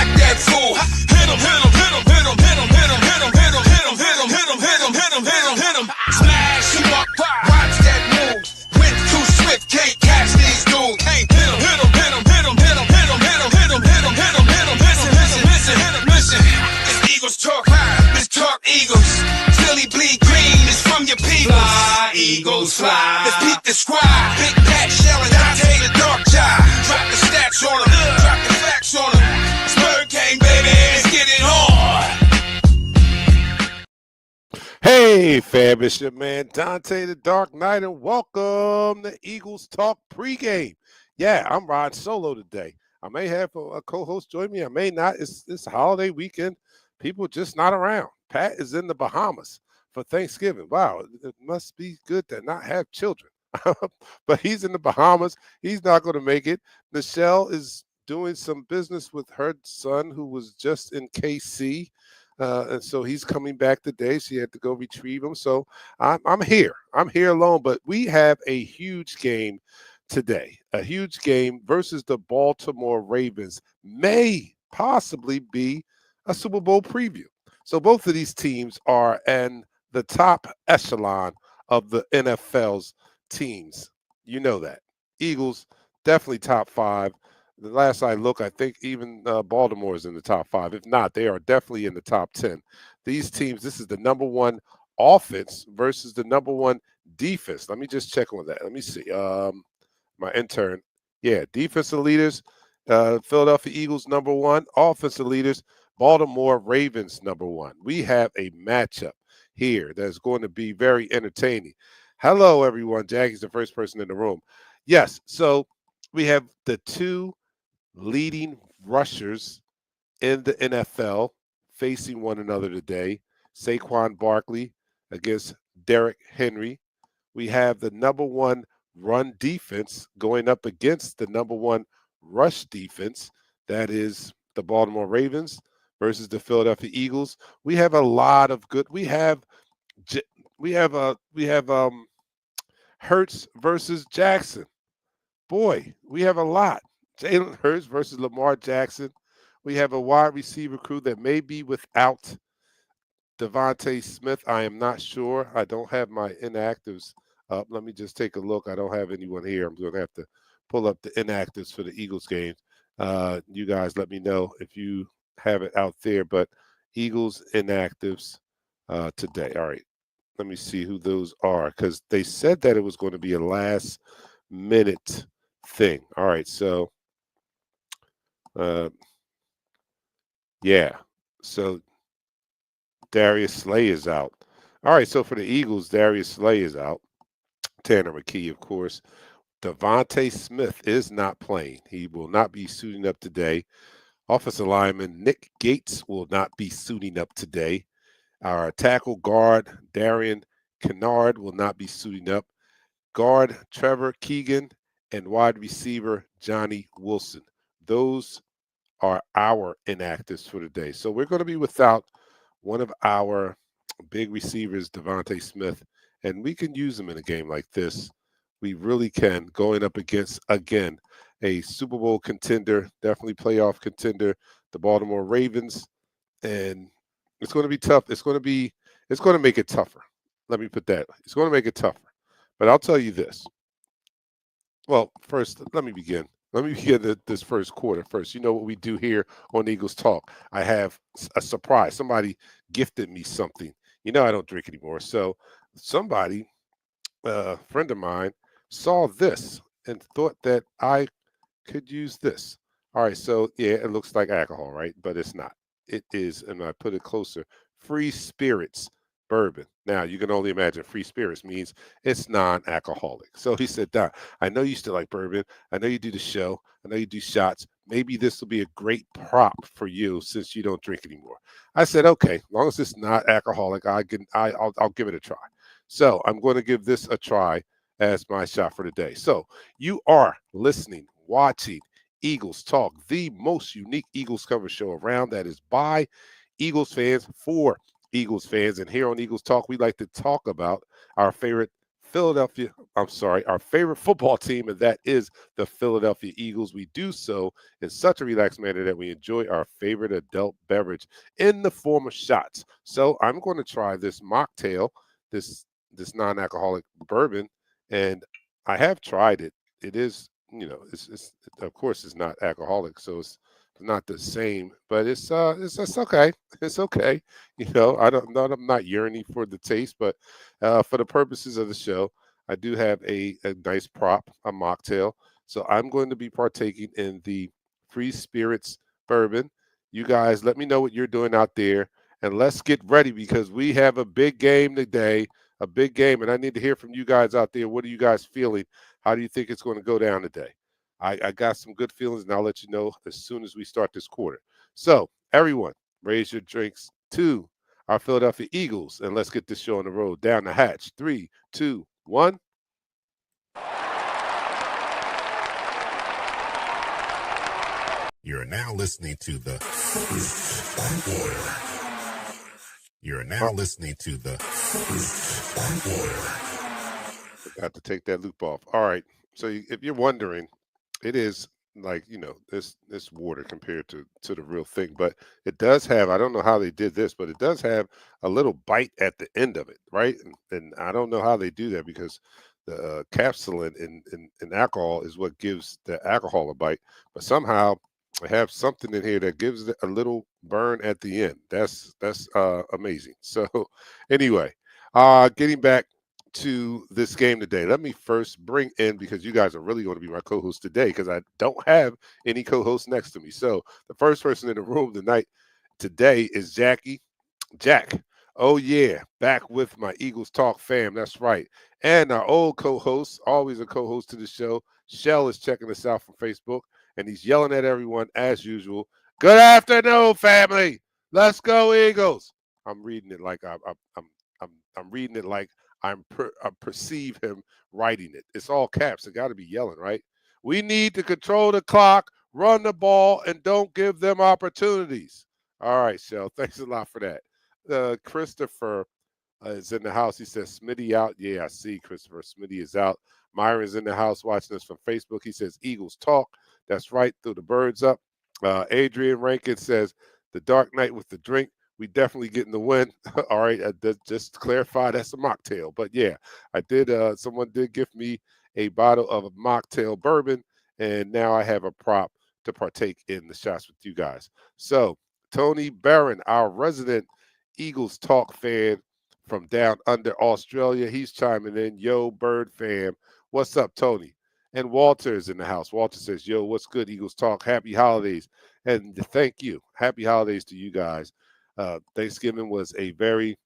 act that fool. Hit him, hit him, hit him, hit him, hit him, hit him, hit him, hit him, hit him, hit him, hit him, hit him, hit him, hit him, hit him. Smash him up, watch that move. Went too swift, can't catch these dudes. Hit him, hit him, hit him, hit him, hit him, hit him, hit him, hit him, hit him, hit him, hit him, listen, listen, listen, hit him, listen. This Eagles talk, this talk Eagles. Philly bleed green, it's from your people. Fly, Eagles, fly. Let's beat the squad. Big Pat Shell and Dante the Dark Child. Drop the stats on them, drop the facts on them. Spur King, baby, let's get it on. Hey, fam, it's your man Dante the Dark Knight, and welcome to Eagles Talk pregame. Yeah, I'm riding solo today. I may have a co-host join me. I may not. It's holiday weekend. People just not around. Pat is in the Bahamas for Thanksgiving. Wow, it must be good to not have children. But he's in the Bahamas. He's not going to make it. Michelle is doing some business with her son who was just in KC. And so he's coming back today. She had to go retrieve him. So I'm here. I'm here alone. But we have a huge game today. A huge game versus the Baltimore Ravens. May possibly be a Super Bowl preview. So both of these teams are in the top echelon of the NFL's teams. You know that. Eagles, definitely top 5. The last I look, I think even Baltimore is in the top 5. If not, they are definitely in the top 10. These teams, this is the number 1 offense versus the number 1 defense. Let me just check on that. Let me see. My intern. Yeah, defensive leaders, Philadelphia Eagles number 1. Offensive leaders, Baltimore Ravens number 1. We have a matchup here that's going to be very entertaining. Hello, everyone. Jackie's the first person in the room. Yes, so we have the 2 leading rushers in the NFL facing one another today. Saquon Barkley against Derrick Henry. We have the number 1 run defense going up against the number 1 rush defense. That is the Baltimore Ravens versus the Philadelphia Eagles. We have a lot of good. We have Hurts versus Jackson. Boy, we have a lot. Jalen Hurts versus Lamar Jackson. We have a wide receiver crew that may be without Devontae Smith. I am not sure. I don't have my inactives up. Let me just take a look. I don't have anyone here. I'm going to have to pull up the inactives for the Eagles games. You guys let me know if you have it out there. But Eagles inactives today. All right. Let me see who those are because they said that it was going to be a last-minute thing. All right. So, yeah. So Darius Slay is out. All right. So for the Eagles, Darius Slay is out. Tanner McKee, of course. Devontae Smith is not playing. He will not be suiting up today. Offensive lineman Nick Gates will not be suiting up today. Our tackle guard, Darian Kennard, will not be suiting up. Guard, Trevor Keegan, and wide receiver, Johnny Wilson. Those are our inactives for today. So we're going to be without one of our big receivers, Devontae Smith, and we can use him in a game like this. We really can, going up against, again, a Super Bowl contender, definitely playoff contender, the Baltimore Ravens, and it's going to be tough. It's going to make it tougher. Let me put that. It's going to make it tougher. But I'll tell you this. Well, first, let me begin. Let me begin this first quarter first. You know what we do here on Eagles Talk. I have a surprise. Somebody gifted me something. You know I don't drink anymore. So somebody, a friend of mine, saw this and thought that I could use this. All right, so yeah, it looks like alcohol, right? But it's not. It is, and I put it closer, Free Spirits bourbon. Now, you can only imagine Free Spirits means it's non-alcoholic. So he said, Don, I know you still like bourbon. I know you do the show. I know you do shots. Maybe this will be a great prop for you since you don't drink anymore. I said, okay, as long as it's not alcoholic, I'll give it a try. So I'm going to give this a try as my shot for today. So you are listening, watching Eagles Talk, the most unique Eagles cover show around that is by Eagles fans for Eagles fans. And here on Eagles Talk, we like to talk about our favorite our favorite football team, and that is the Philadelphia Eagles. We do so in such a relaxed manner that we enjoy our favorite adult beverage in the form of shots. So I'm going to try this mocktail, this this non-alcoholic bourbon, and I have tried it. It is, it's of course it's not alcoholic, so it's not the same, but it's okay. It's okay. I'm not yearning for the taste, but for the purposes of the show, I do have a nice prop, a mocktail. So I'm going to be partaking in the Free Spirits bourbon. You guys, let me know what you're doing out there, and let's get ready because we have a big game today, a big game, and I need to hear from you guys out there. What are you guys feeling? How do you think it's going to go down today? I got some good feelings, and I'll let you know as soon as we start this quarter. So, everyone, raise your drinks to our Philadelphia Eagles, and let's get this show on the road. Down the hatch. 3, 2, 1. You're now listening to the Order. You're now listening to the Order. Forgot to take that loop off. All right. So, if you're wondering, it is like this water compared to the real thing, but it does have, I don't know how they did this, but it does have a little bite at the end of it, right? And I don't know how they do that because the capsulin in alcohol is what gives the alcohol a bite, but somehow I have something in here that gives it a little burn at the end. That's amazing. So anyway, getting back to this game today. Let me first bring in, because you guys are really going to be my co-host today because I don't have any co-hosts next to me. So the first person in the room today is Jackie. Jack. Oh yeah, back with my Eagles Talk fam. That's right. And our old co-host, always a co-host to the show, Shell is checking us out from Facebook, and he's yelling at everyone as usual. Good afternoon, family. Let's go Eagles. I'm reading it like I'm reading it like I perceive him writing it. It's all caps. It got to be yelling, right? We need to control the clock, run the ball, and don't give them opportunities. All right, Shell. Thanks a lot for that. Christopher is in the house. He says, Smitty out. Yeah, I see, Christopher. Smitty is out. Myron's in the house watching us from Facebook. He says, Eagles talk. That's right. Throw the birds up. Adrian Rankin says, the Dark Knight with the drink. We definitely getting the win. All right. Just to clarify, that's a mocktail. But yeah, I did. Someone did give me a bottle of a mocktail bourbon, and now I have a prop to partake in the shots with you guys. So, Tony Barron, our resident Eagles talk fan from down under Australia, he's chiming in. Yo, Bird fam. What's up, Tony? And Walter is in the house. Walter says, yo, what's good, Eagles talk? Happy holidays. And thank you. Happy holidays to you guys. Thanksgiving was a very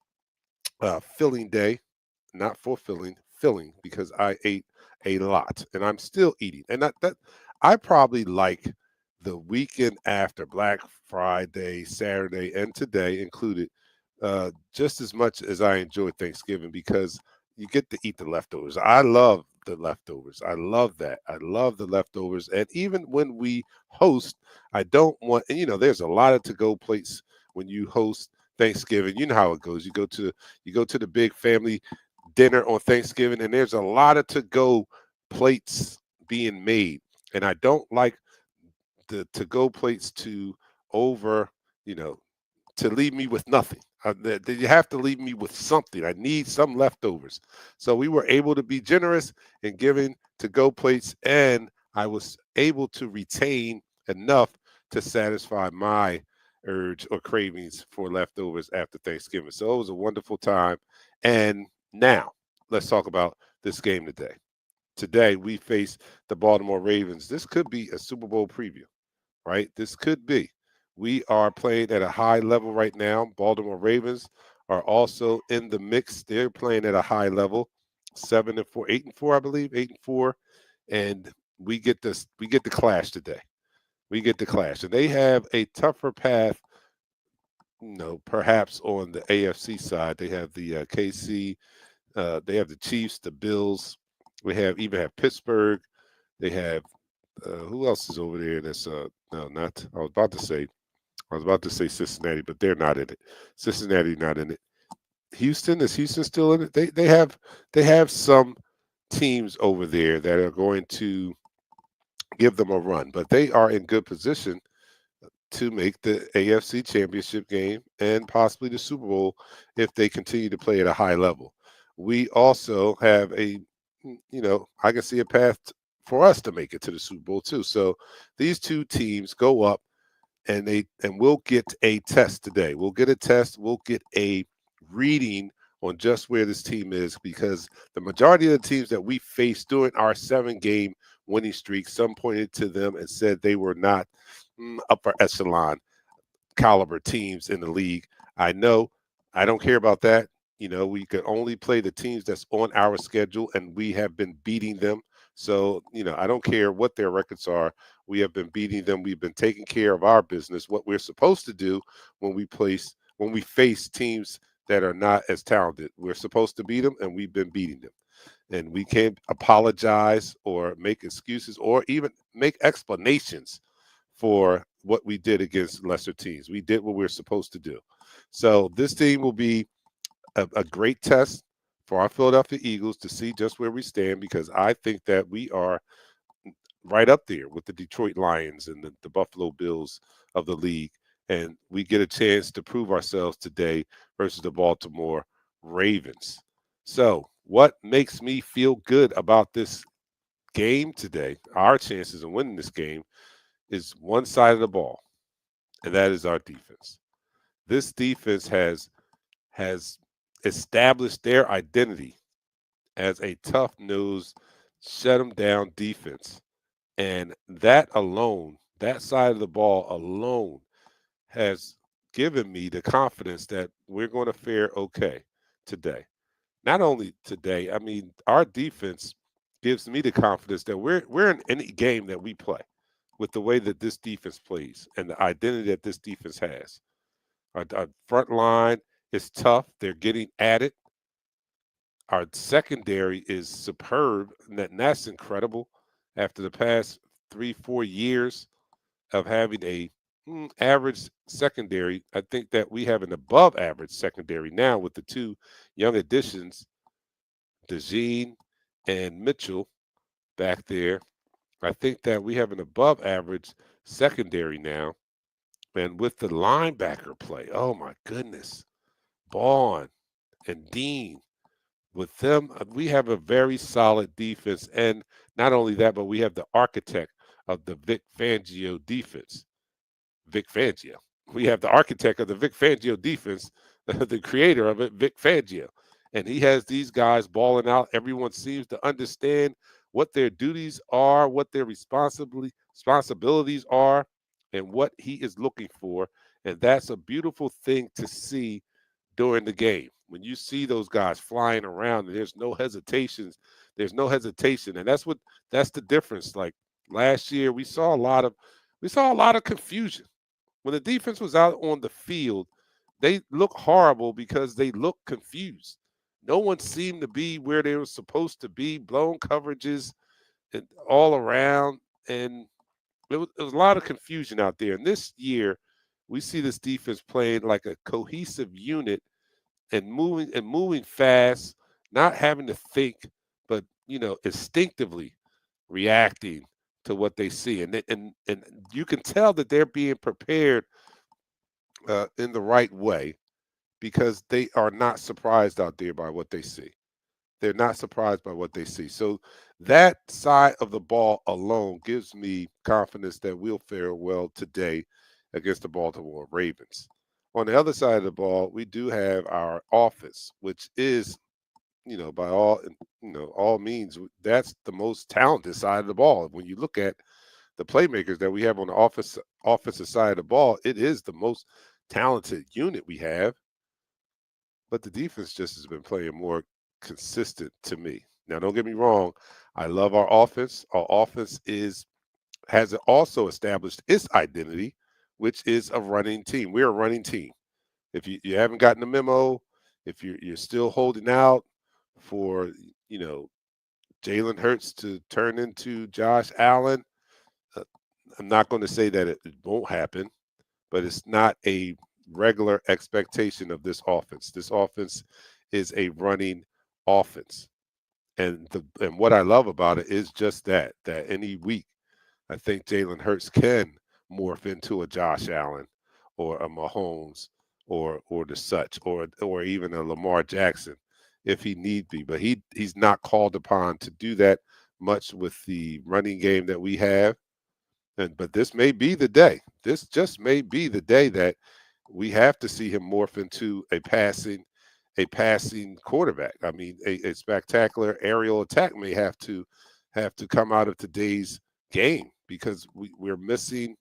filling day, not fulfilling, filling, because I ate a lot and I'm still eating. And that I probably like the weekend after Black Friday, Saturday, and today included just as much as I enjoy Thanksgiving because you get to eat the leftovers. I love the leftovers. I love that. I love the leftovers. And even when we host, I don't want, and there's a lot of to-go plates when you host Thanksgiving. You know how it goes. You go to the big family dinner on Thanksgiving, and there's a lot of to-go plates being made. And I don't like the to-go plates to over, to leave me with nothing. You have to leave me with something. I need some leftovers. So we were able to be generous in giving to-go plates, and I was able to retain enough to satisfy my urge or cravings for leftovers after Thanksgiving. So it was a wonderful time. And now let's talk about this game today. Today we face the Baltimore Ravens. This could be a Super Bowl preview, right? This could be. We are playing at a high level right now. Baltimore Ravens are also in the mix. They're playing at a high level, 7-4, 8-4, I believe, 8-4, and we get this. We get the clash today. We get the clash, and they have a tougher path. Perhaps on the AFC side, they have the KC. They have the Chiefs, the Bills. We even have Pittsburgh. They have who else is over there? That's no, not. I was about to say Cincinnati, but they're not in it. Cincinnati not in it. Houston, is Houston still in it? They have some teams over there that are going to give them a run, but they are in good position to make the AFC Championship game and possibly the Super Bowl if they continue to play at a high level. We also have I can see a path for us to make it to the Super Bowl too. So these two teams go up and we'll get a test today. We'll get a test. We'll get a reading on just where this team is because the majority of the teams that we faced during our 7-game winning streak, some pointed to them and said they were not upper echelon caliber teams in the league. I know I don't care about that. We could only play the teams that's on our schedule, and we have been beating them. So, I don't care what their records are. We have been beating them. We've been taking care of our business, what we're supposed to do when we face teams that are not as talented. We're supposed to beat them, and we've been beating them. And we can't apologize or make excuses or even make explanations for what we did against lesser teams. We did what we are supposed to do. So this team will be a great test for our Philadelphia Eagles to see just where we stand because I think that we are right up there with the Detroit Lions and the Buffalo Bills of the league. And we get a chance to prove ourselves today versus the Baltimore Ravens. So, what makes me feel good about this game today, our chances of winning this game, is one side of the ball, and that is our defense. This defense has established their identity as a tough-nosed, shut 'em down defense. And that alone, that side of the ball alone, has given me the confidence that we're going to fare okay today. Not only today, I mean, our defense gives me the confidence that we're in any game that we play with the way that this defense plays and the identity that this defense has. Our front line is tough. They're getting at it. Our secondary is superb, and that's incredible. After the past 3-4 years of having a average secondary, I think that we have an above average secondary now with the two young additions, DeJean and Mitchell, back there. I think that we have an above average secondary now. And with the linebacker play, oh my goodness, Bond and Dean, with them, we have a very solid defense. And not only that, but we have the architect of the Vic Fangio defense, Vic Fangio. We have the architect of the Vic Fangio defense, the creator of it, Vic Fangio. And he has these guys balling out. Everyone seems to understand what their duties are, what their responsibilities are, and what he is looking for. And that's a beautiful thing to see during the game. When you see those guys flying around and there's no hesitation. And that's the difference. Like last year we saw a lot of confusion. When the defense was out on the field, they look horrible because they look confused. No one seemed to be where they were supposed to be, blown coverages and all around. And there was a lot of confusion out there. And this year, we see this defense playing like a cohesive unit and moving fast, not having to think, but instinctively reacting to what they see, and you can tell that they're being prepared in the right way because they are not surprised out there by what they see. They're not surprised by what they see. So that side of the ball alone gives me confidence that we'll fare well today against the Baltimore Ravens. On the other side of the ball, we do have our offense, which is, by all means, that's the most talented side of the ball. When you look at the playmakers that we have on the offensive side of the ball, it is the most talented unit we have. But the defense just has been playing more consistent to me. Now, don't get me wrong. I love our offense. Our offense has also established its identity, which is a running team. We're a running team. If you haven't gotten the memo, if you're still holding out for Jalen Hurts to turn into Josh Allen, uh, I'm not going to say that it won't happen, but it's not a regular expectation of this offense. This offense is a running offense. And what I love about it is just that any week I think Jalen Hurts can morph into a Josh Allen or a Mahomes or the such or even a Lamar Jackson if he need be. But he's not called upon to do that much with the running game that we have. But this may be the day. This just may be the day that we have to see him morph into a passing quarterback. I mean, a spectacular aerial attack may have to come out of today's game because we're missing.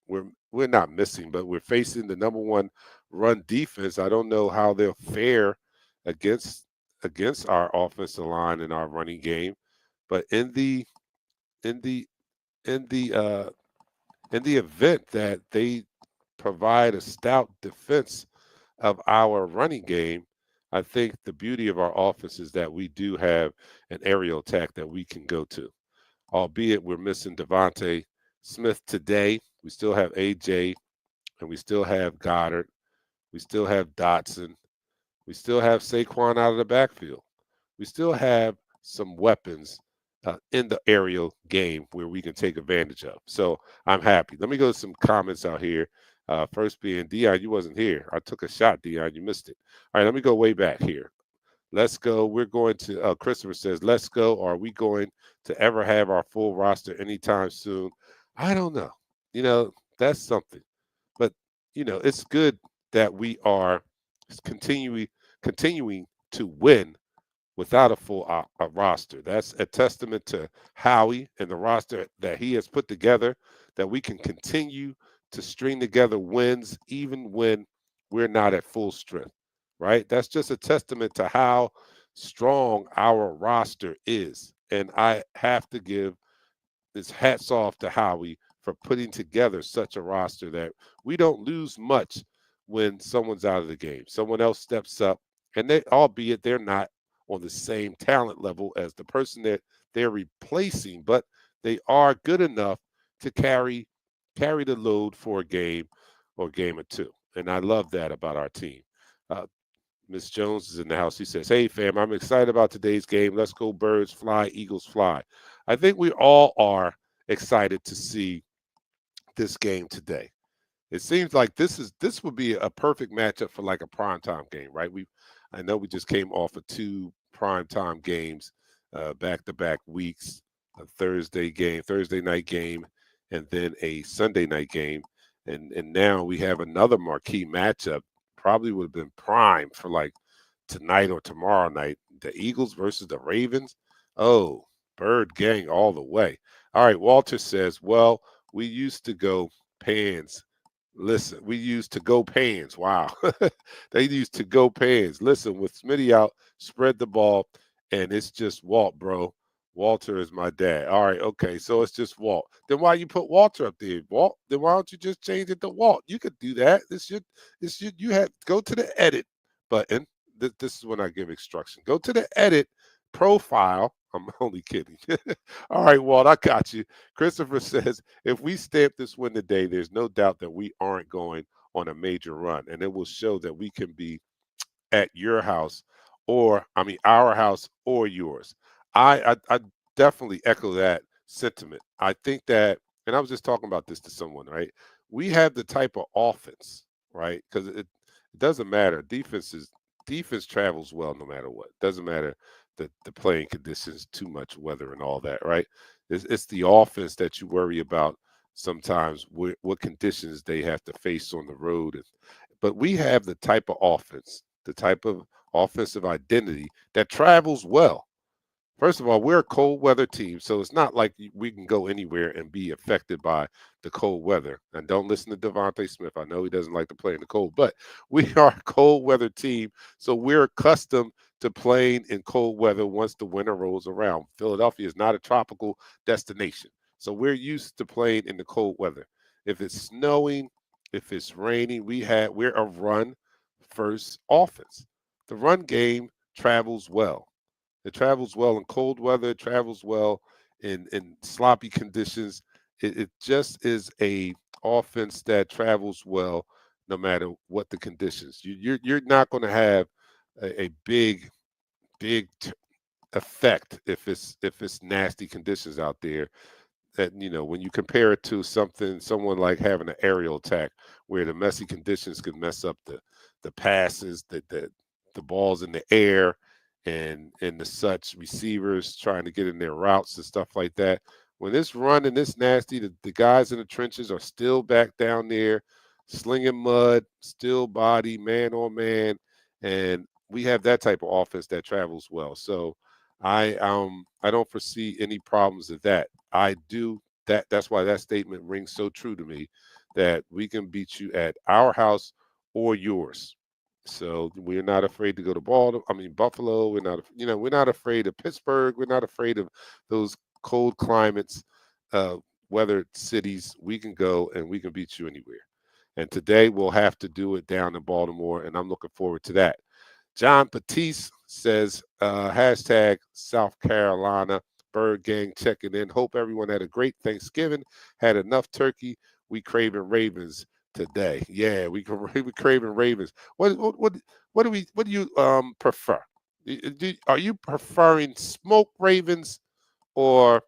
We're not missing, but we're facing the number one run defense. I don't know how they'll fare against against our offensive line and our running game, but in the in the uh, in the event that they provide a stout defense of our running game, I think the beauty of our offense is that we do have an aerial attack that we can go to. Albeit we're missing Devontae Smith today, we still have AJ and we still have Goddard, we still have Dotson, we still have Saquon out of the backfield. We still have some weapons in the aerial game where we can take advantage of. So I'm happy. Let me go to some comments out here. First being Dion, you wasn't here. I took a shot, Dion. You missed it. All right, let me go way back here. Let's go. We're going to. Christopher says, "Let's go." Are we going to ever have our full roster anytime soon? I don't know. That's something. But it's good that we are continuing continuing to win without a full roster. That's a testament to Howie and the roster that he has put together, that we can continue to string together wins even when we're not at full strength, right? That's just a testament to how strong our roster is. And I have to give this hats off to Howie for putting together such a roster that we don't lose much when someone's out of the game. Someone else steps up, and albeit they're not on the same talent level as the person that they're replacing, but they are good enough to carry the load for a game or game or two. And I love that about our team. Uh, Miss Jones is in the house. She says, "Hey, fam, I'm excited about today's game. Let's go, birds fly, eagles fly." I think we all are excited to see this game today. It seems like this would be a perfect matchup for like a primetime game, right? I know we just came off of two primetime games, back to back weeks, a Thursday night game, and then a Sunday night game, and now we have another marquee matchup. Probably would have been prime for like tonight or tomorrow night. The Eagles versus the Ravens. Oh, Bird Gang all the way. All right, Walter says, "Well, we used to go pans. Listen, we used to go pans. Wow. They used to go pans. Listen, with Smitty out, spread the ball, and it's just Walt, bro. Walter is my dad. All right, okay. So it's just Walt. Then why you put Walter up there, Walt? Then why don't you just change it to Walt? You could do that. You have go to the edit button. This is when I give instruction. Go to the edit profile. I'm only kidding. All right, Walt, I got you. Christopher says, if we stamp this win today, there's no doubt that we aren't going on a major run, and it will show that we can be at your house, or I mean our house or yours. I definitely echo that sentiment. I think that, and I was just talking about this to someone, right? We have the type of offense, right? Because it doesn't matter. Defense travels well no matter what. Doesn't matter the playing conditions, too much weather and all that, right? It's the offense that you worry about sometimes what conditions they have to face on the road. But we have the type of offense, the type of offensive identity that travels well. First of all, we're a cold weather team, so it's not like we can go anywhere and be affected by the cold weather. And don't listen to Devontae Smith. I know he doesn't like to play in the cold, but we are a cold weather team, so we're accustomed to playing in cold weather once the winter rolls around. Philadelphia is not a tropical destination, so we're used to playing in the cold weather. If it's snowing, if it's raining, we're a run first offense. The run game travels well. It travels well in cold weather. It travels well in sloppy conditions. It just is a offense that travels well no matter what the conditions. You're not going to have a big effect if it's nasty conditions out there. That when you compare it to someone like having an aerial attack where the messy conditions could mess up the passes, the balls in the air, and the such receivers trying to get in their routes and stuff like that. When it's running this nasty, the guys in the trenches are still back down there, slinging mud, still body, man on man, and we have that type of offense that travels well. So I don't foresee any problems with that. I do that's why that statement rings so true to me, that we can beat you at our house or yours. So we're not afraid to go to Buffalo. We're not afraid of Pittsburgh. We're not afraid of those cold climates, uh, weather cities. We can go and we can beat you anywhere. And today we'll have to do it down in Baltimore, and I'm looking forward to that. John Batiste says, hashtag South Carolina Bird Gang checking in. Hope everyone had a great Thanksgiving, had enough turkey. We craving Ravens today. Yeah, we craving Ravens. What do you prefer? Are you preferring smoked Ravens or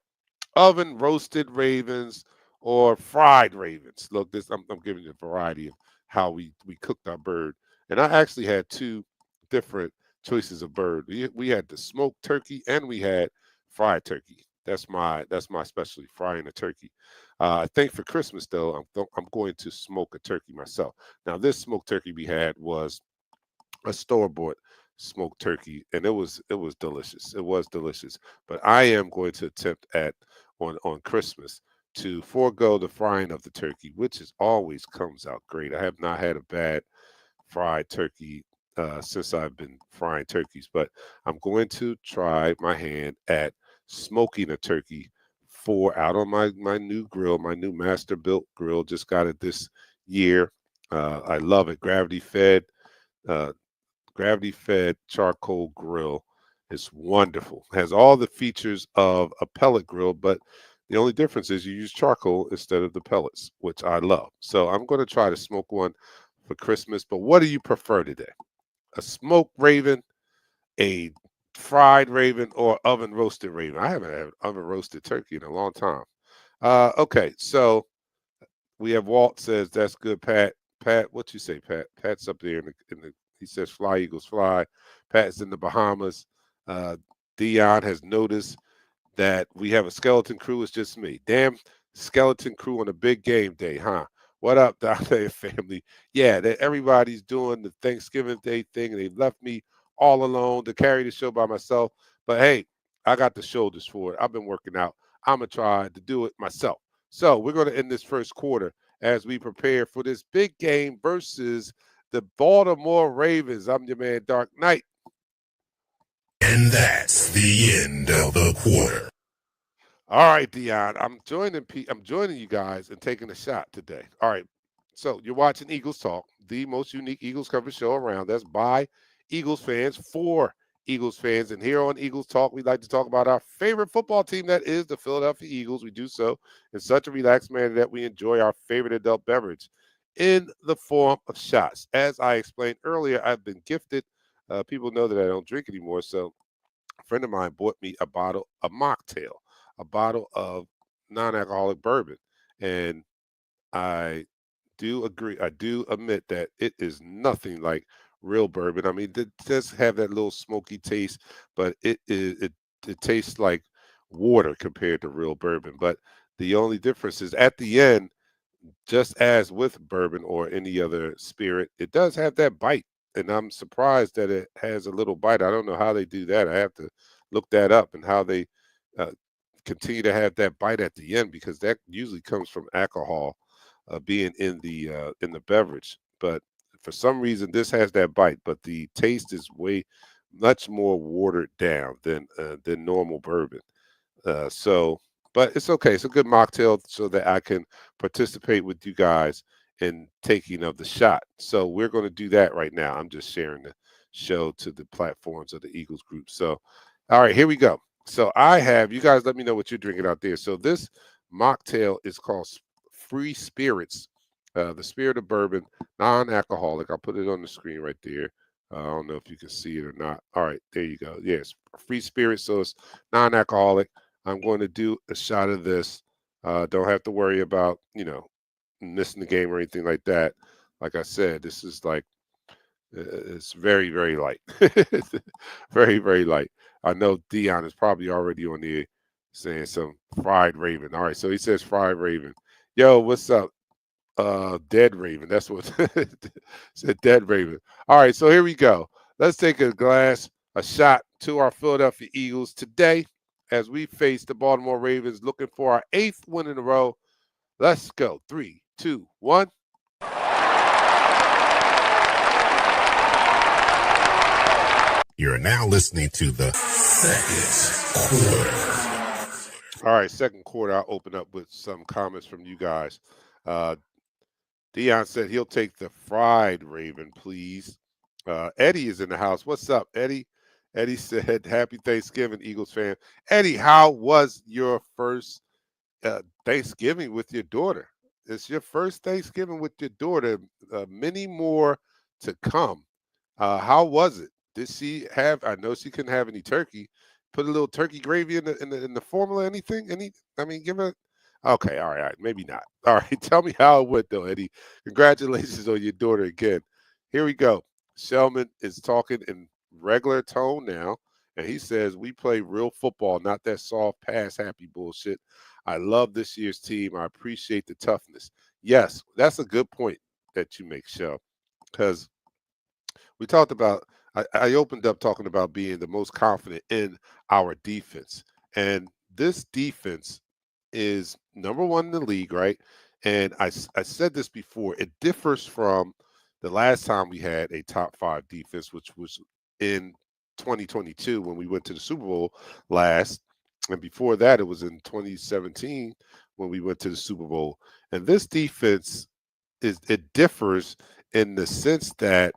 oven roasted ravens or fried ravens? Look, I'm giving you a variety of how we cooked our bird, and I actually had two different choices of bird. We had the smoked turkey and we had fried turkey. That's my specialty, frying a turkey. I think for Christmas though, I'm going to smoke a turkey myself. Now this smoked turkey we had was a store bought smoked turkey, and it was delicious. It was delicious. But I am going to attempt at on Christmas to forego the frying of the turkey, which is always comes out great. I have not had a bad fried turkey since I've been frying turkeys, but I'm going to try my hand at smoking a turkey for out on my new grill, my new master built grill. Just got it this year. I love it. Uh, gravity fed charcoal grill. It's wonderful. It has all the features of a pellet grill, but the only difference is you use charcoal instead of the pellets, which I love. So I'm going to try to smoke one for Christmas. But what do you prefer today? A smoked raven, a fried raven, or oven roasted raven? I haven't had oven roasted turkey in a long time. Okay, so we have Walt says that's good, Pat. Pat, what you say, Pat? Pat's up there in the. He says fly Eagles fly. Pat's in the Bahamas. Uh, Dion has noticed that we have a skeleton crew. It's just me. Damn skeleton crew on a big game day, huh? What up, Dante family? Yeah, that everybody's doing the Thanksgiving Day thing, and they left me all alone to carry the show by myself. But hey, I got the shoulders for it. I've been working out. I'm gonna try to do it myself. So we're gonna end this first quarter as we prepare for this big game versus the Baltimore Ravens. I'm your man, Dark Knight. And that's the end of the quarter. All right, Dion. I'm joining you guys and taking a shot today. All right. So you're watching Eagles Talk, the most unique Eagles coverage show around. That's by Eagles fans for Eagles fans. And here on Eagles Talk, we like to talk about our favorite football team, that is the Philadelphia Eagles. We do so in such a relaxed manner that we enjoy our favorite adult beverage in the form of shots. As I explained earlier, I've been gifted. People know that I don't drink anymore, so a friend of mine bought me a mocktail, a bottle of non-alcoholic bourbon, and I do agree. I do admit that it is nothing like real bourbon. I mean, it does have that little smoky taste, but it tastes like water compared to real bourbon. But the only difference is at the end, just as with bourbon or any other spirit, it does have that bite. And I'm surprised that it has a little bite. I don't know how they do that. I have to look that up and how they uh, continue to have that bite at the end, because that usually comes from alcohol being in the beverage. But for some reason, this has that bite, but the taste is way much more watered down than normal bourbon. So, but it's okay. It's a good mocktail so that I can participate with you guys in taking of the shot. So we're going to do that right now. I'm just sharing the show to the platforms of the Eagles group. So, all right, here we go. So I have you guys. Let me know what you're drinking out there. So this mocktail is called Free Spirits, the spirit of bourbon, non-alcoholic. I'll put it on the screen right there. I don't know if you can see it or not. All right, there you go. Yes, free spirit, so it's non-alcoholic. I'm going to do a shot of this. Don't have to worry about missing the game or anything like that. Like I said, this is like it's very very light, very very light. I know Dion is probably already on there saying some fried raven. All right, so he says fried raven. Yo, what's up? Dead Raven. That's what said. Dead Raven. All right, so here we go. Let's take a shot to our Philadelphia Eagles today as we face the Baltimore Ravens, looking for our 8th win in a row. Let's go. 3, 2, 1. You're now listening to the second quarter. All right, second quarter. I'll open up with some comments from you guys. Dion said he'll take the fried Raven, please. Eddie is in the house. What's up, Eddie? Eddie said, "Happy Thanksgiving, Eagles fan." Eddie, how was your first Thanksgiving with your daughter? It's your first Thanksgiving with your daughter. Many more to come. How was it? Did she have? I know she couldn't have any turkey. Put a little turkey gravy in the formula. Anything? I mean, give it. Okay, all right, maybe not. All right, tell me how it went though, Eddie. Congratulations on your daughter again. Here we go. Shellman is talking in regular tone now, and he says we play real football, not that soft pass happy bullshit. I love this year's team. I appreciate the toughness. Yes, that's a good point that you make, Shell, because we talked about I opened up talking about being the most confident in our defense. And this defense is number one in the league, right? And I said this before, it differs from the last time we had a top five defense, which was in 2022 when we went to the Super Bowl last. And before that, it was in 2017 when we went to the Super Bowl. And this defense it differs in the sense that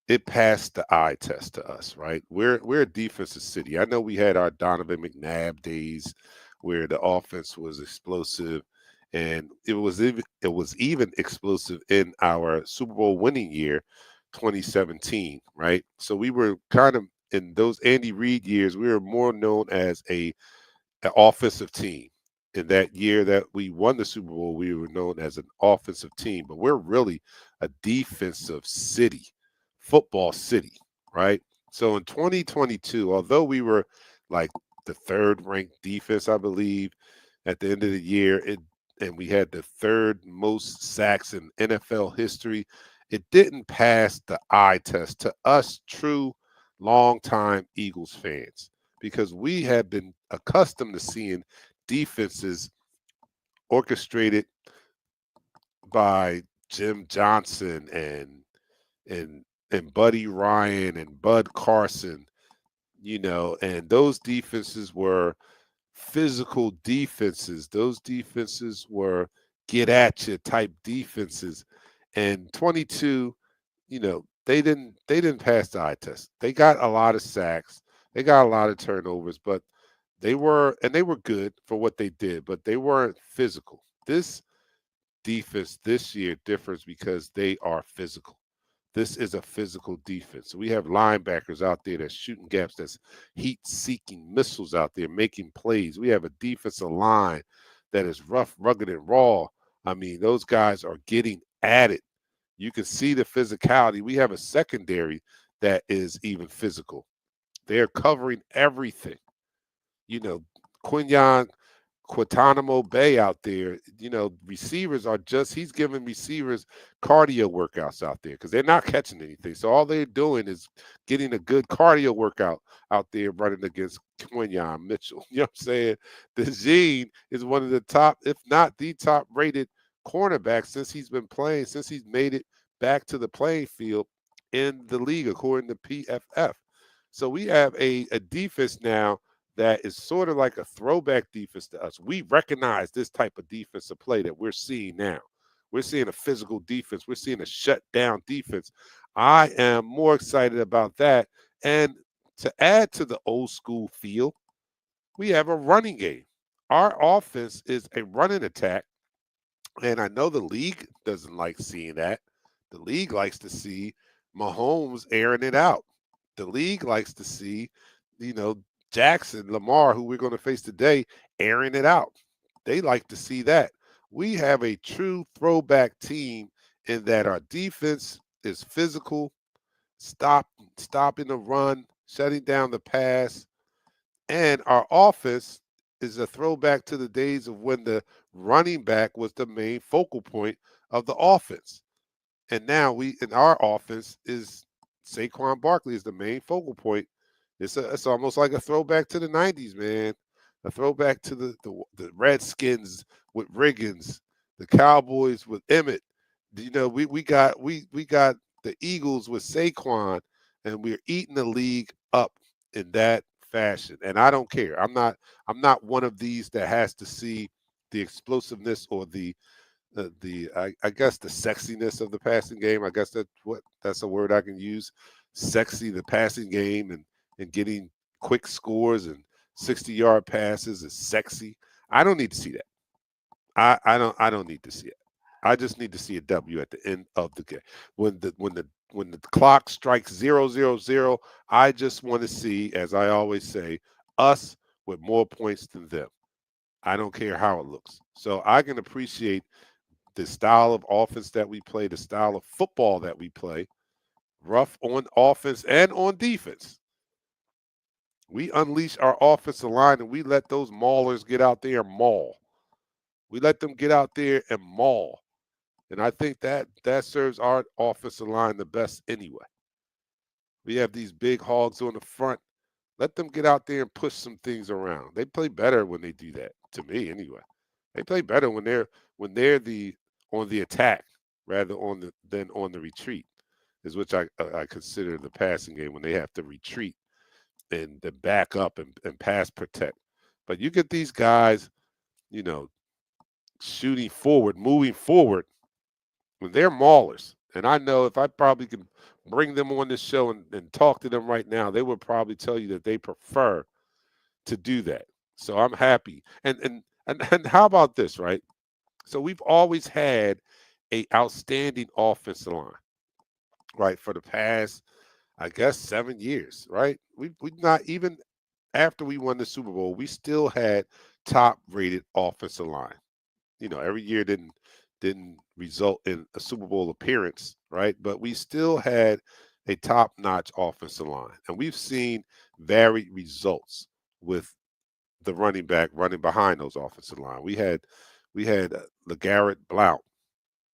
it passed the eye test to us, right? We're a defensive city. I know we had our Donovan McNabb days where the offense was explosive, and it was even explosive in our Super Bowl winning year, 2017, right? So we were kind of in those Andy Reid years. We were more known as an offensive team. In that year that we won the Super Bowl, we were known as an offensive team, but we're really a defensive city, football city, right? So in 2022, although we were like the third ranked defense, I believe, at the end of the year, and we had the third most sacks in NFL history, it didn't pass the eye test to us true longtime Eagles fans because we have been accustomed to seeing defenses orchestrated by Jim Johnson and and Buddy Ryan and Bud Carson, and those defenses were physical defenses. Those defenses were get at you type defenses. And 22, they didn't pass the eye test. They got a lot of sacks. They got a lot of turnovers, but they were good for what they did, but they weren't physical. This defense this year differs because they are physical. This is a physical defense. We have linebackers out there that's shooting gaps, that's heat-seeking missiles out there making plays. We have a defensive line that is rough, rugged, and raw. I mean, those guys are getting at it. You can see the physicality. We have a secondary that is even physical. They're covering everything. You know, Quinyon Guantanamo Bay out there, receivers he's giving receivers cardio workouts out there because they're not catching anything. So all they're doing is getting a good cardio workout out there running against Quinyon Mitchell. You know what I'm saying? The Gene is one of the top, if not the top rated cornerback since he's made it back to the playing field in the league, according to PFF. So we have a defense now that is sort of like a throwback defense to us. We recognize this type of defensive play that we're seeing now. We're seeing a physical defense. We're seeing a shutdown defense. I am more excited about that. And to add to the old school feel, we have a running game. Our offense is a running attack. And I know the league doesn't like seeing that. The league likes to see Mahomes airing it out. The league likes to see, you know, Jackson, Lamar, who we're going to face today, airing it out. They like to see that. We have a true throwback team in that our defense is physical, stop stopping the run, shutting down the pass, and our offense is a throwback to the days of when the running back was the main focal point of the offense. And now we in our offense is Saquon Barkley is the main focal point. It's almost like a throwback to the '90s, man. A throwback to the Redskins with Riggins, the Cowboys with Emmett. We got the Eagles with Saquon, and we're eating the league up in that fashion. And I don't care. I'm not one of these that has to see the explosiveness or I guess the sexiness of the passing game. I guess that's a word I can use. Sexy, the passing game and getting quick scores and 60-yard passes is sexy. I don't need to see that. I don't need to see it. I just need to see a W at the end of the game. When the clock strikes 0-0-0, I just want to see, as I always say, us with more points than them. I don't care how it looks. So I can appreciate the style of offense that we play, the style of football that we play, rough on offense and on defense. We unleash our offensive line and we let those maulers get out there and maul. We let them get out there and maul. And I think that serves our offensive line the best anyway. We have these big hogs on the front. Let them get out there and push some things around. They play better when they do that, to me anyway. They play better when they're the on the attack rather on the than on the retreat, is which I consider the passing game when they have to retreat and then back up and pass protect. But you get these guys, you know, shooting forward, moving forward, when they're maulers. And I know if I probably could bring them on this show and talk to them right now, they would probably tell you that they prefer to do that. So I'm happy. And how about this, right? So we've always had a outstanding offensive line, right? For the past, I guess, 7 years, right? We not even after we won the Super Bowl, we still had top rated offensive line. Every year didn't result in a Super Bowl appearance, right? But we still had a top notch offensive line, and we've seen varied results with the running back running behind those offensive line. We had LeGarrette Blount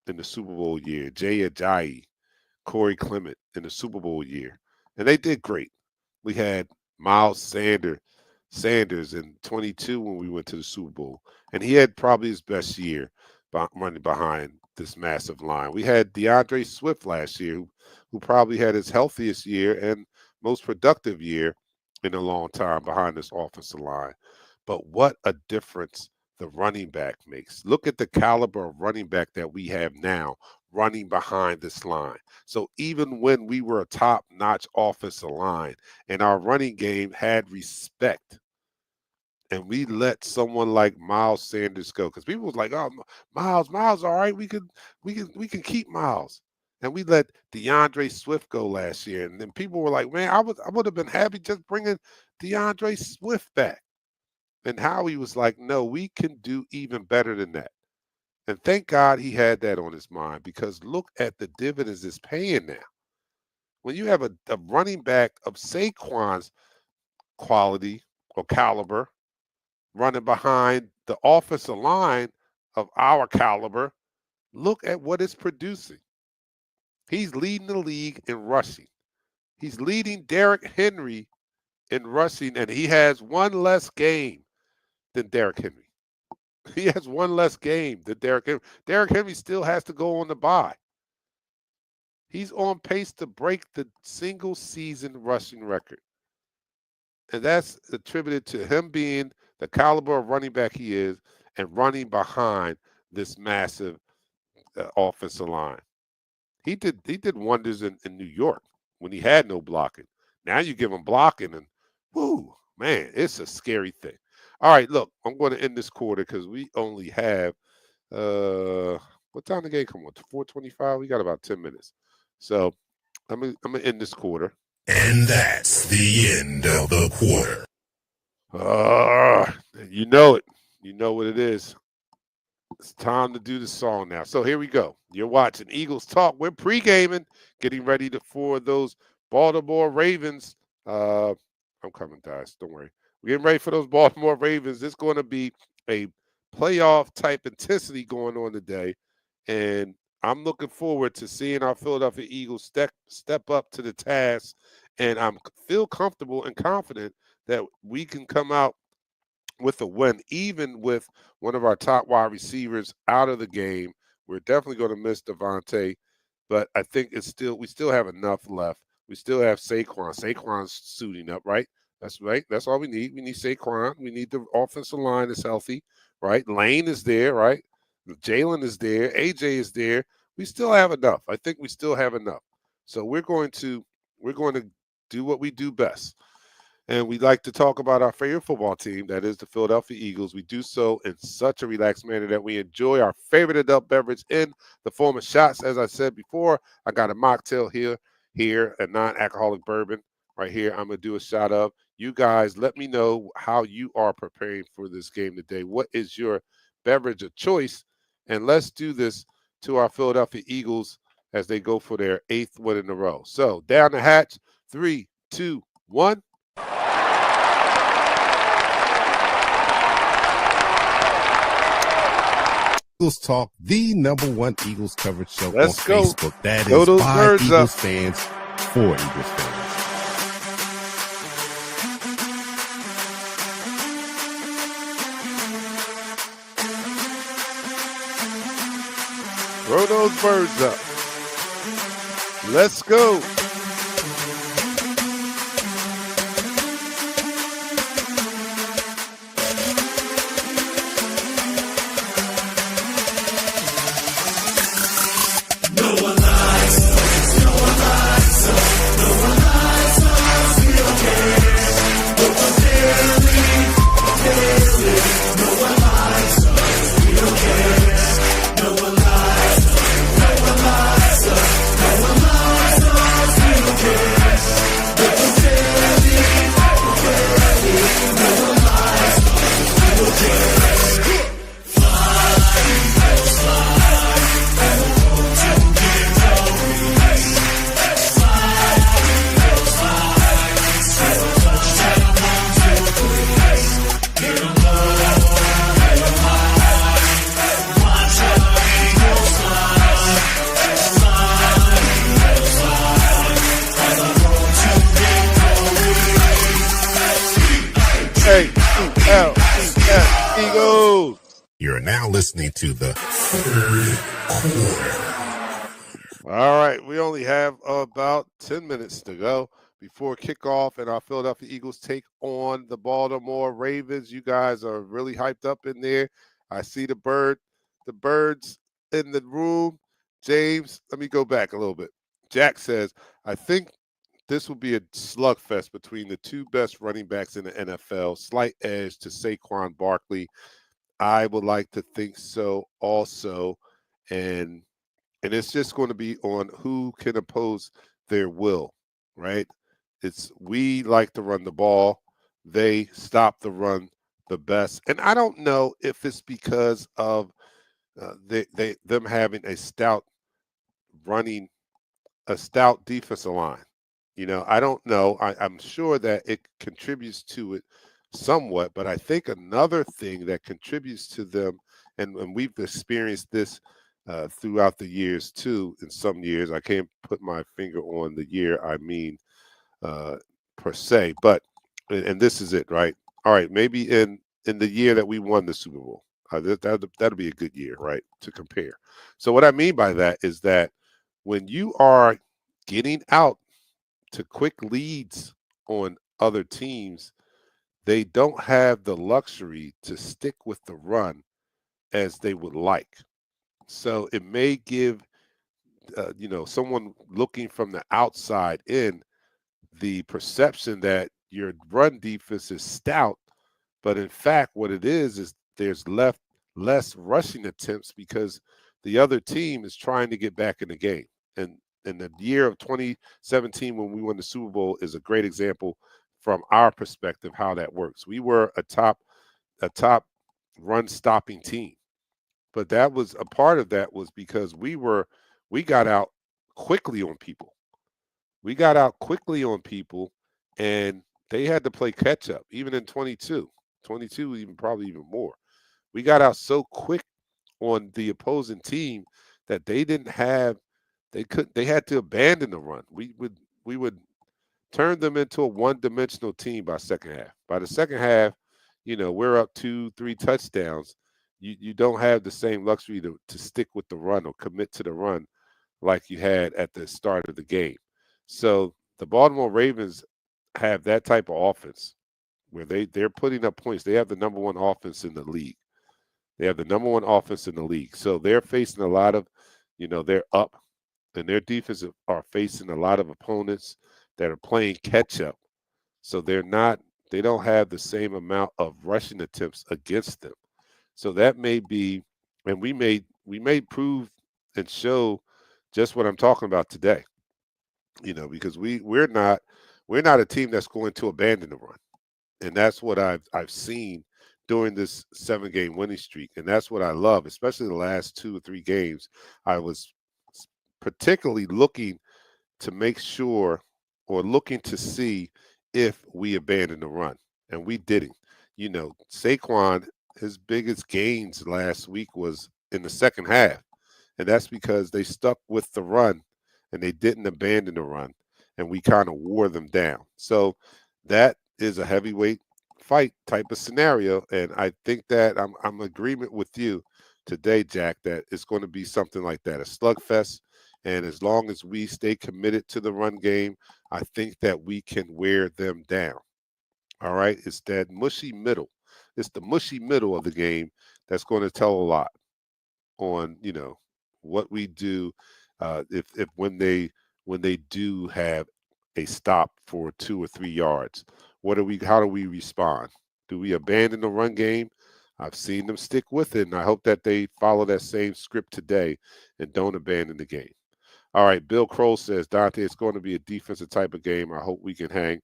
in the Super Bowl year, Jay Ajayi, Corey Clement in the Super Bowl year, and they did great. We had Miles Sanders in 22 when we went to the Super Bowl, and he had probably his best year running behind this massive line. We had DeAndre Swift last year, who probably had his healthiest year and most productive year in a long time behind this offensive line. But what a difference the running back makes. Look at the caliber of running back that we have now running behind this line. So even when we were a top-notch offensive line and our running game had respect, and we let someone like Miles Sanders go, because people was like, "Oh, Miles, all right, we can keep Miles," and we let DeAndre Swift go last year, and then people were like, "Man, I would have been happy just bringing DeAndre Swift back." And Howie was like, "No, we can do even better than that." And thank God he had that on his mind, because look at the dividends it's paying now. When you have a running back of Saquon's quality or caliber running behind the offensive line of our caliber, look at what it's producing. He's leading the league in rushing. He's leading Derrick Henry in rushing, and he has one less game than Derrick Henry. He has one less game than Derrick Henry. Derrick Henry still has to go on the bye. He's on pace to break the single season rushing record. And that's attributed to him being the caliber of running back he is and running behind this massive offensive line. He did wonders in New York when he had no blocking. Now you give him blocking and whoo, man, it's a scary thing. All right, look, I'm going to end this quarter because we only have uh what time the game come on? 4:25. We got about 10 minutes. So I'm gonna end this quarter. And that's the end of the quarter. You know it. You know what it is. It's time to do the song now. So here we go. You're watching Eagles Talk. We're pre-gaming, getting ready for those Baltimore Ravens. I'm coming, guys. Don't worry. We're getting ready for those Baltimore Ravens. It's going to be a playoff type intensity going on today, and I'm looking forward to seeing our Philadelphia Eagles step up to the task. And I'm feel comfortable and confident that we can come out with a win, even with one of our top wide receivers out of the game. We're definitely going to miss Devontae, but I think we still have enough left. We still have Saquon. Saquon's suiting up, right? That's right. That's all we need. We need Saquon. We need the offensive line is healthy, right? Lane is there, right? Jalen is there. AJ is there. We still have enough. I think we still have enough. So we're going to do what we do best. And we like to talk about our favorite football team, that is the Philadelphia Eagles. We do so in such a relaxed manner that we enjoy our favorite adult beverage in the form of shots. As I said before, I got a mocktail here, a non-alcoholic bourbon right here. I'm going to do a shot of. You guys, let me know how you are preparing for this game today. What is your beverage of choice? And let's do this to our Philadelphia Eagles as they go for their 8th win in a row. So down the hatch, 3, 2, 1. Eagles Talk, the #1 Eagles coverage show Let's on go. Facebook. That Throw is those by birds Eagles up. fans for Eagles fans. Throw those birds up. Let's go. A-E-L-E-S, Eagles. You're now listening to the third quarter. All right, we only have about 10 minutes to go before kickoff, and our Philadelphia Eagles take on the Baltimore Ravens. You guys are really hyped up in there. I see the birds in the room. James, let me go back a little bit. Jack says, I think this will be a slugfest between the two best running backs in the NFL. Slight edge to Saquon Barkley. I would like to think so also. And it's just going to be on who can oppose their will, right? We like to run the ball. They stop the run the best. And I don't know if it's because of them having a stout defensive line. I don't know. I'm sure that it contributes to it somewhat, but I think another thing that contributes to them, and we've experienced this throughout the years too. In some years, I can't put my finger on the year I mean per se, but and this is it, right? All right, maybe in the year that we won the Super Bowl, that'll be a good year, right, to compare. So what I mean by that is that when you are getting out to quick leads on other teams, they don't have the luxury to stick with the run as they would like. So it may give someone looking from the outside in the perception that your run defense is stout, but in fact, what it is there's less rushing attempts because the other team is trying to get back in the game, and And the year of 2017 when we won the Super Bowl is a great example from our perspective how that works. We were a top run stopping team, but that was a part of that was because we got out quickly on people. We got out quickly on people, and they had to play catch up even in 22 even probably even more. We got out so quick on the opposing team that they had to abandon the run. We would turn them into a one-dimensional team by second half. By the second half, we're up 2, 3 touchdowns. You don't have the same luxury to stick with the run or commit to the run like you had at the start of the game. So the Baltimore Ravens have that type of offense where they're putting up points. They have the number one offense in the league. They have the number one offense in the league. So they're facing a lot of, they're up, and their defense are facing a lot of opponents that are playing catch up. So they don't have the same amount of rushing attempts against them. So that may be, and we may prove and show just what I'm talking about today. Because we're not a team that's going to abandon the run, and that's what I've seen during this 7 game winning streak, and that's what I love, especially the last 2 or 3 games. I was particularly looking to make sure or looking to see if we abandoned the run, and we didn't. Saquon, his biggest gains last week was in the second half, and that's because they stuck with the run and they didn't abandon the run, and we kind of wore them down. So that is a heavyweight fight type of scenario, and I think that I'm in agreement with you today, Jack, that it's going to be something like that, a slugfest. And as long as we stay committed to the run game, I think that we can wear them down. All right. It's that mushy middle. It's the mushy middle of the game that's going to tell a lot on what we do if when they do have a stop for 2 or 3 yards. How do we respond? Do we abandon the run game? I've seen them stick with it, and I hope that they follow that same script today and don't abandon the game. All right, Bill Kroll says, Dante, it's going to be a defensive type of game. I hope we can hang.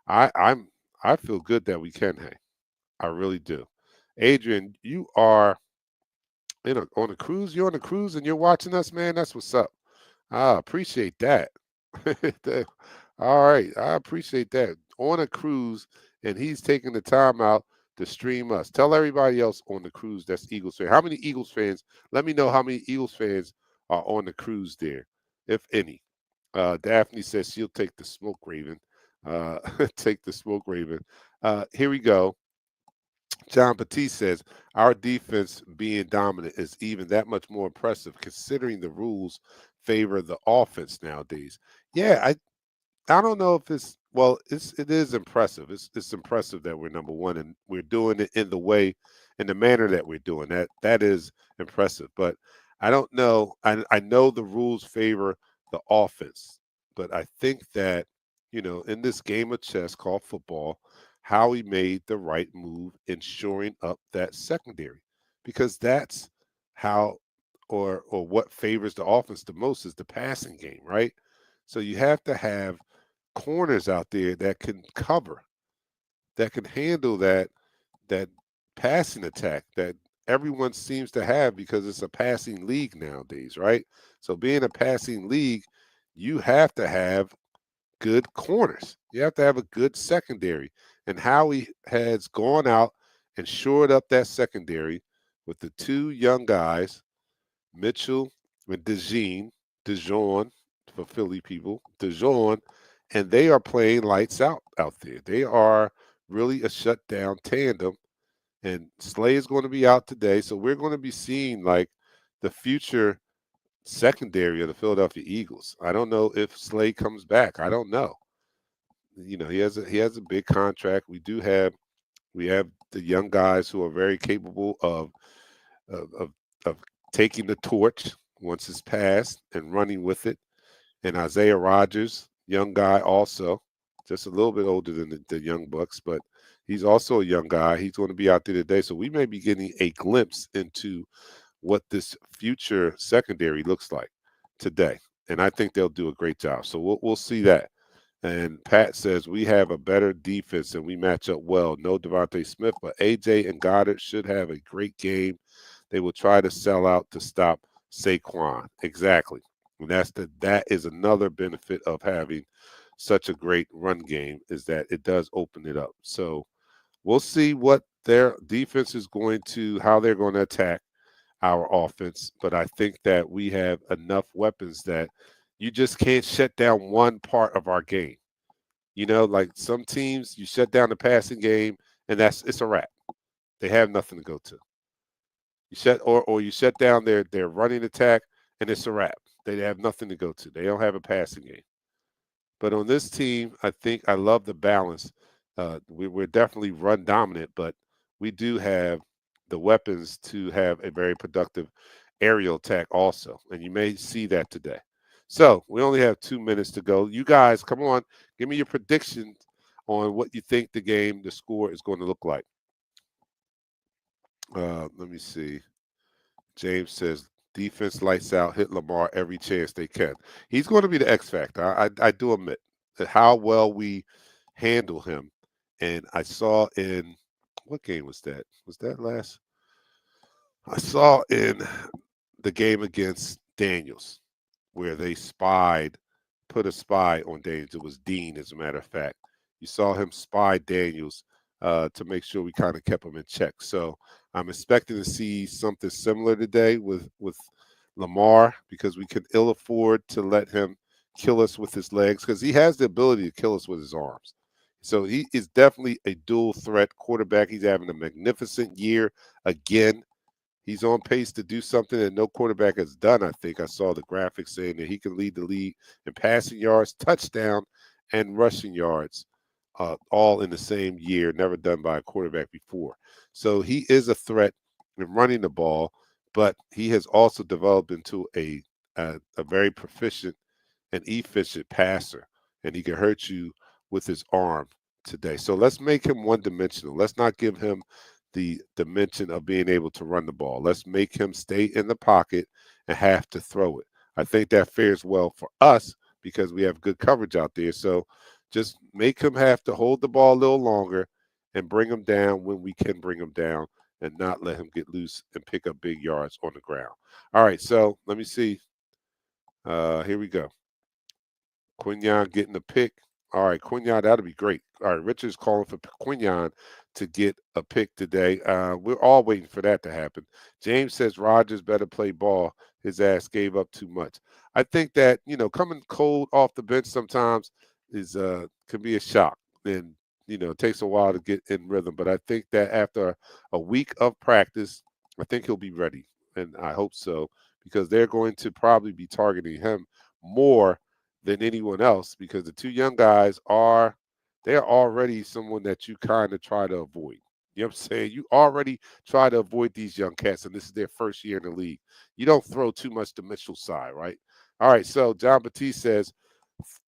I feel good that we can hang. I really do. Adrian, you are on a cruise. You're on a cruise and you're watching us, man. That's what's up. I appreciate that. All right, I appreciate that. On a cruise, and he's taking the time out to stream us. Tell everybody else on the cruise that's Eagles fan. How many Eagles fans? Let me know how many Eagles fans are on the cruise there, if any. Daphne says she'll take the smoke raven. Take the smoke raven. Here we go. John Batiste says our defense being dominant is even that much more impressive considering the rules favor the offense nowadays. Yeah, I don't know if it is impressive. It's impressive that we're number one and we're doing it in the manner that we're doing that is impressive. But I don't know. I know the rules favor the offense, but I think that in this game of chess called football, Howie made the right move in shoring up that secondary because that's how or what favors the offense the most is the passing game, right? So you have to have corners out there that can cover, that can handle that passing attack that everyone seems to have because it's a passing league nowadays, right? So being a passing league, you have to have good corners. You have to have a good secondary. And Howie has gone out and shored up that secondary with the 2 young guys, Mitchell and Dejean for Philly people, Dejean, and they are playing lights out there. They are really a shutdown tandem. And Slay is going to be out today, so we're going to be seeing like the future secondary of the Philadelphia Eagles. I don't know if Slay comes back. I don't know. He has a big contract. We have the young guys who are very capable of taking the torch once it's passed and running with it. And Isaiah Rodgers, young guy also, just a little bit older than the Young Bucks, but he's also a young guy. He's going to be out there today. So we may be getting a glimpse into what this future secondary looks like today. and I think they'll do a great job. So we'll see that. And Pat says we have a better defense and we match up well. No Devontae Smith, but AJ and Goddard should have a great game. They will try to sell out to stop Saquon. Exactly. And that is another benefit of having such a great run game is that it does open it up. So we'll see what their defense is going to, how they're going to attack our offense. But I think that we have enough weapons that you just can't shut down one part of our game. Like some teams, you shut down the passing game, and it's a wrap. They have nothing to go to. Or you shut down their running attack, and it's a wrap. They have nothing to go to. They don't have a passing game. But on this team, I think I love the balance. We're definitely run dominant, but we do have the weapons to have a very productive aerial attack also. And you may see that today. So we only have 2 minutes to go. You guys, come on, give me your predictions on what you think the score is going to look like. Let me see. James says defense lights out, hit Lamar every chance they can. He's going to be the X factor. I do admit that how well we handle him. And I saw in what game was that? Was that last? I saw in the game against Daniels where they put a spy on Daniels. It was Dean, as a matter of fact. You saw him spy Daniels to make sure we kind of kept him in check. So I'm expecting to see something similar today with Lamar because we can ill afford to let him kill us with his legs because he has the ability to kill us with his arms. So he is definitely a dual threat quarterback. He's having a magnificent year again. He's on pace to do something that no quarterback has done, I think. I saw the graphics saying that he can lead the league in passing yards, touchdown, and rushing yards, all in the same year, never done by a quarterback before. So he is a threat in running the ball, but he has also developed into a very proficient and efficient passer, and he can hurt you with his arm today. So let's make him one-dimensional. Let's not give him the dimension of being able to run the ball. Let's make him stay in the pocket and have to throw it. I think that fares well for us because we have good coverage out there. So just make him have to hold the ball a little longer and bring him down when we can bring him down and not let him get loose and pick up big yards on the ground. All right, so let me see. Here we go. Quinyon getting a pick. All right, Quinyon, that'll be great. All right, Richard's calling for Quinyon to get a pick today. We're all waiting for that to happen. James says Rodgers better play ball. His ass gave up too much. I think that, coming cold off the bench sometimes is can be a shock. And, it takes a while to get in rhythm. But I think that after a week of practice, I think he'll be ready. And I hope so, because they're going to probably be targeting him more than anyone else because the two young guys they're already someone that you kind of try to avoid. You know what I'm saying? You already try to avoid these young cats, and this is their first year in the league. You don't throw too much to Mitchell's side, right? All right, so John Batiste says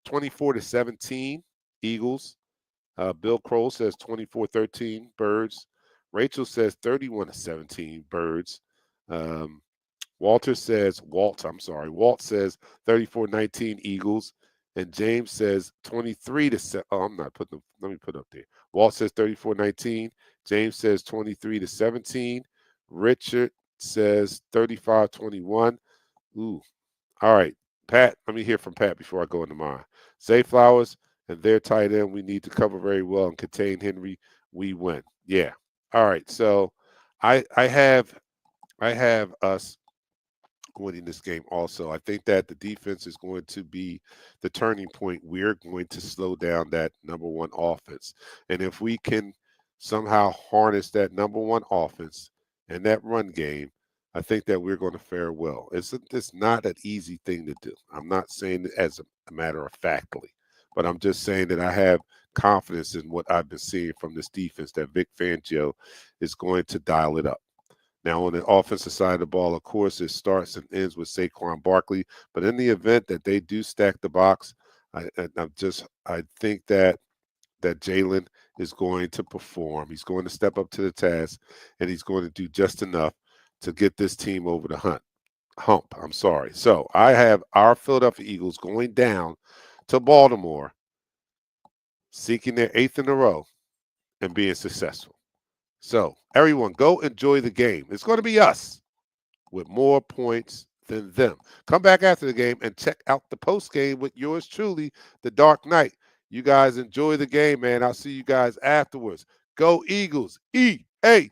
24-17, Eagles. Bill Kroll says 24-13, Birds. Rachel says 31-17, Birds. Um, Walt says 34-19 Eagles. And James says 23 to 7. Oh, I'm not putting them. Let me put up there. Walt says 34-19. James says 23-17. Richard says 35-21. Ooh. All right. Pat, let me hear from Pat before I go into mine. Zay Flowers and their tight end, we need to cover very well and contain Henry. We win. Yeah. All right. So I have us winning this game also. I think that the defense is going to be the turning point. We're going to slow down that number one offense. And if we can somehow harness that number one offense and that run game, I think that we're going to fare well. It's not an easy thing to do. I'm not saying it as a matter of factly, but I'm just saying that I have confidence in what I've been seeing from this defense that Vic Fangio is going to dial it up. Now, on the offensive side of the ball, of course, it starts and ends with Saquon Barkley. But in the event that they do stack the box, I think that Jalen is going to perform. He's going to step up to the task, and he's going to do just enough to get this team over the hump. hump. I'm sorry. So I have our Philadelphia Eagles going down to Baltimore, seeking their 8th in a row and being successful. So everyone, go enjoy the game. It's going to be us with more points than them. Come back after the game and check out the post game with yours truly, the Dark Knight. You guys enjoy the game, man. I'll see you guys afterwards. Go Eagles. EAGLES.